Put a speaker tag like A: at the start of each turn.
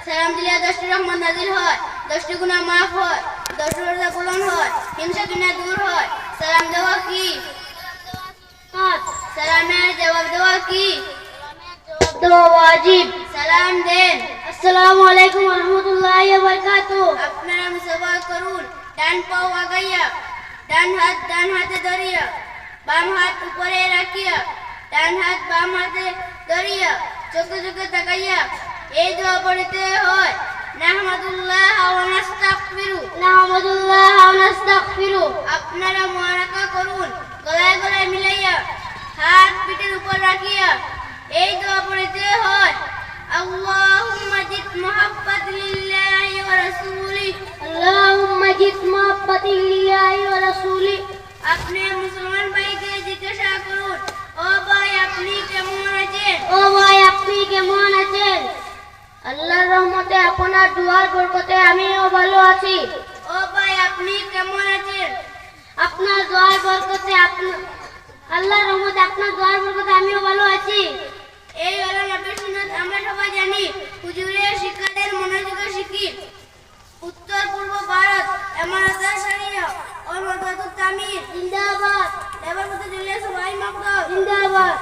A: সালাম দিলে 10টি রহমত নাজিল হয়, 10টি গুনাহ মাফ হয়, 10টি রোজা পূরণ হয়, হিংসা ঘৃণা দূর হয়। সালাম দেওয়া কি? সালামের জবাব দেওয়া কি?
B: দেওয়া ওয়াজিব।
A: সালাম দেন।
B: আসসালামু আলাইকুম ওয়া রাহমাতুল্লাহি ওয়া বারাকাতুহু।
A: আপনারা মুসাফা করুন, ডান পাও আগাইয়া, ডান হাত ডান হাতে ধরিয়া, বাম হাত উপরে রাখিয়া, ডান হাত বাম হাতে ধরিয়া, চোখে চোখে তাকাইয়া এই দোয়া পড়তে হয়, নাহমাদুল্লাহ ওয়া নাস্তাগফিরু।
B: নাহমাদুল্লাহ ওয়া নাস্তাগফিরু।
A: আপনারা মুবারাকা করুন, গলায় গলায় মিলাইয়া, হাত পিঠের উপর রাখিয়া এই দোয়া পড়তে হয়, আল্লাহুম্মা জিদ মুহাব্বাত লিল্লাহি ওয়া রাসূলি।
B: আল্লাহুম্মা জিদ মুহাব্বাতি লিল্লাহি ওয়া রাসূলি।
A: আপনি মুসলমান ভাইকে জিজ্ঞাসা করুন, ও ভাই আপনি কেমন আছেন?
B: ও ভাই আপনি কেমন আছেন? আল্লাহর রহমতে আপনার দুয়ার বরকতে আমিও ভালো আছি।
A: ও ভাই আপনি কেমন আছেন?
B: আপনার দুয়ার বরকতে আল্লাহর রহমতে আপনার দুয়ার বরকতে আমিও ভালো আছি।
A: এই হলো নবীর সুন্নাত, আমরা সবাই জানি। হুজুরের শিক্ষাদের মনোযোগে শিখি। উত্তর পূর্ব ভারত এমারতার শরিয়া ও মাদ্রাসাতুত তামির
B: জিন্দাবাদ।
A: দেবরপতি দিল্লি সবাই মাকতব
B: জিন্দাবাদ।